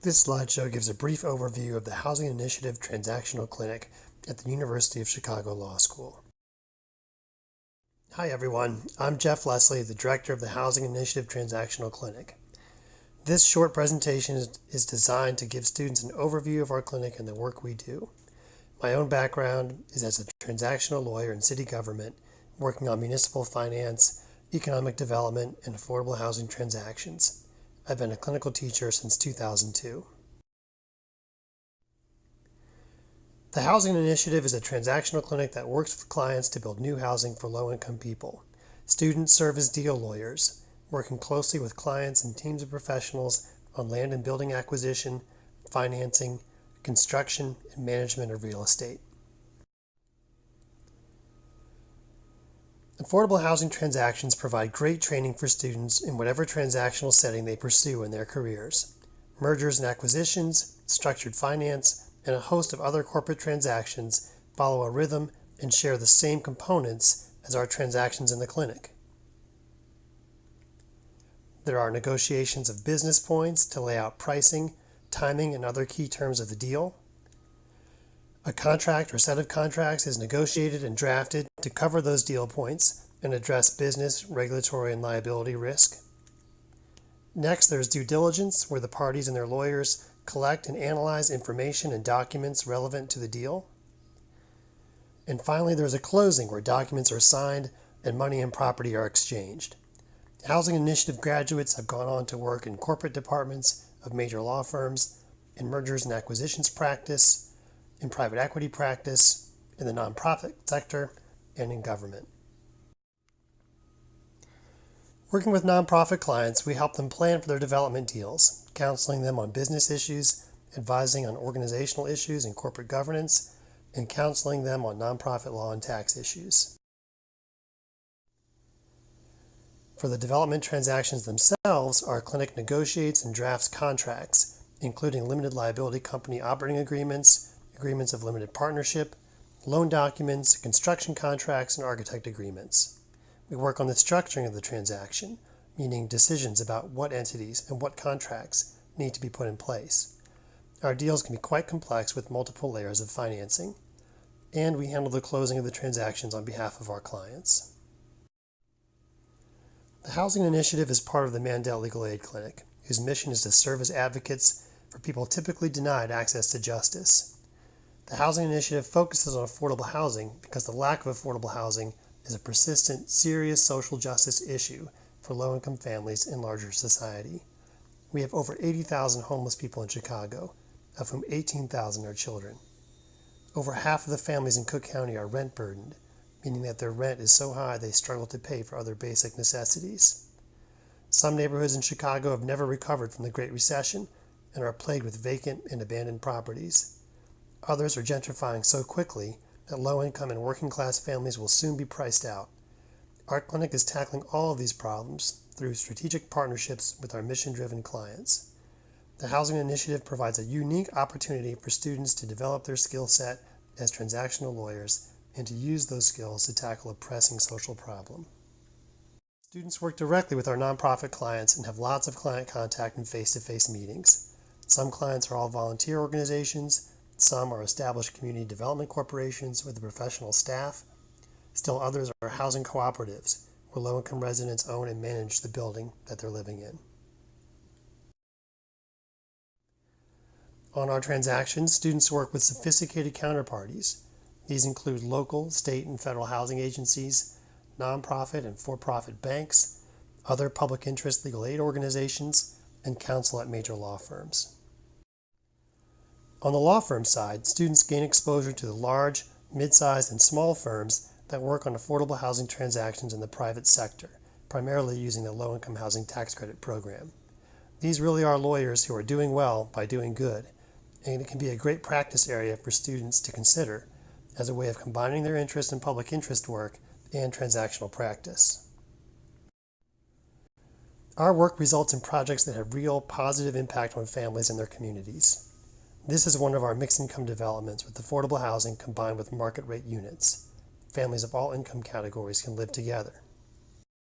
This slideshow gives a brief overview of the Housing Initiative Transactional Clinic at the University of Chicago Law School. Hi everyone, I'm Jeff Leslie, the Director of the Housing Initiative Transactional Clinic. This short presentation is designed to give students an overview of our clinic and the work we do. My own background is as a transactional lawyer in city government, working on municipal finance, economic development, and affordable housing transactions. I've been a clinical teacher since 2002. The Housing Initiative is a transactional clinic that works with clients to build new housing for low-income people. Students serve as deal lawyers, working closely with clients and teams of professionals on land and building acquisition, financing, construction, and management of real estate. Affordable housing transactions provide great training for students in whatever transactional setting they pursue in their careers. Mergers and acquisitions, structured finance, and a host of other corporate transactions follow a rhythm and share the same components as our transactions in the clinic. There are negotiations of business points to lay out pricing, timing, and other key terms of the deal. A contract or set of contracts is negotiated and drafted to cover those deal points and address business, regulatory, and liability risk. Next, there's due diligence, where the parties and their lawyers collect and analyze information and documents relevant to the deal. And finally, there's a closing, where documents are signed and money and property are exchanged. Housing Initiative graduates have gone on to work in corporate departments of major law firms, in mergers and acquisitions practice, in private equity practice, in the nonprofit sector, and in government. Working with nonprofit clients, we help them plan for their development deals, counseling them on business issues, advising on organizational issues and corporate governance, and counseling them on nonprofit law and tax issues. For the development transactions themselves, our clinic negotiates and drafts contracts, including limited liability company operating agreements, agreements of limited partnership, loan documents, construction contracts, and architect agreements. We work on the structuring of the transaction, meaning decisions about what entities and what contracts need to be put in place. Our deals can be quite complex with multiple layers of financing, and we handle the closing of the transactions on behalf of our clients. The Housing Initiative is part of the Mandel Legal Aid Clinic, whose mission is to serve as advocates for people typically denied access to justice. The Housing Initiative focuses on affordable housing because the lack of affordable housing is a persistent, serious social justice issue for low-income families in larger society. We have over 80,000 homeless people in Chicago, of whom 18,000 are children. Over half of the families in Cook County are rent-burdened, meaning that their rent is so high they struggle to pay for other basic necessities. Some neighborhoods in Chicago have never recovered from the Great Recession and are plagued with vacant and abandoned properties. Others are gentrifying so quickly that low-income and working-class families will soon be priced out. Our clinic is tackling all of these problems through strategic partnerships with our mission-driven clients. The Housing Initiative provides a unique opportunity for students to develop their skill set as transactional lawyers and to use those skills to tackle a pressing social problem. Students work directly with our nonprofit clients and have lots of client contact and face-to-face meetings. Some clients are all volunteer organizations. Some are established community development corporations with a professional staff. Still others are housing cooperatives, where low-income residents own and manage the building that they're living in. On our transactions, students work with sophisticated counterparties. These include local, state, and federal housing agencies, nonprofit and for-profit banks, other public interest legal aid organizations, and counsel at major law firms. On the law firm side, students gain exposure to the large, mid-sized, and small firms that work on affordable housing transactions in the private sector, primarily using the Low-Income Housing Tax Credit program. These really are lawyers who are doing well by doing good, and it can be a great practice area for students to consider as a way of combining their interest in public interest work and transactional practice. Our work results in projects that have real positive impact on families and their communities. This is one of our mixed income developments with affordable housing combined with market rate units. Families of all income categories can live together.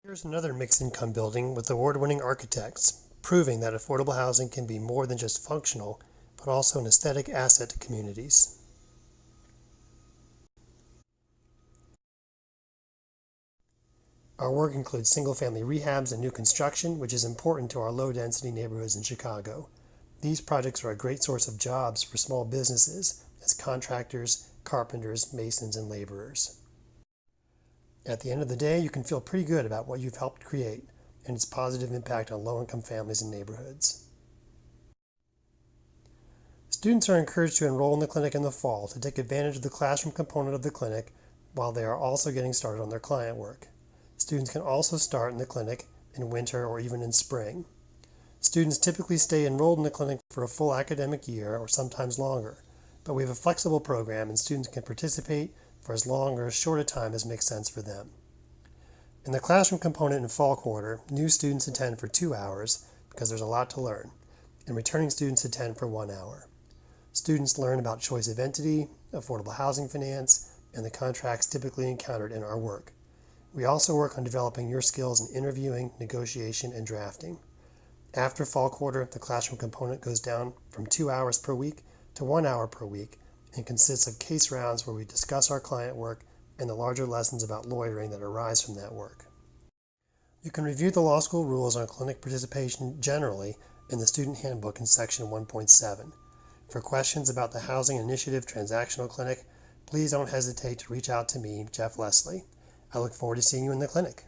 Here's another mixed income building with award-winning architects, proving that affordable housing can be more than just functional, but also an aesthetic asset to communities. Our work includes single-family rehabs and new construction, which is important to our low-density neighborhoods in Chicago. These projects are a great source of jobs for small businesses as contractors, carpenters, masons, and laborers. At the end of the day, you can feel pretty good about what you've helped create and its positive impact on low-income families and neighborhoods. Students are encouraged to enroll in the clinic in the fall to take advantage of the classroom component of the clinic while they are also getting started on their client work. Students can also start in the clinic in winter or even in spring. Students typically stay enrolled in the clinic for a full academic year or sometimes longer, but we have a flexible program and students can participate for as long or as short a time as makes sense for them. In the classroom component in fall quarter, new students attend for 2 hours because there's a lot to learn, and returning students attend for 1 hour. Students learn about choice of entity, affordable housing finance, and the contracts typically encountered in our work. We also work on developing your skills in interviewing, negotiation, and drafting. After fall quarter, the classroom component goes down from 2 hours per week to 1 hour per week and consists of case rounds where we discuss our client work and the larger lessons about lawyering that arise from that work. You can review the law school rules on clinic participation generally in the student handbook in section 1.7. For questions about the Housing Initiative Transactional Clinic, please don't hesitate to reach out to me, Jeff Leslie. I look forward to seeing you in the clinic.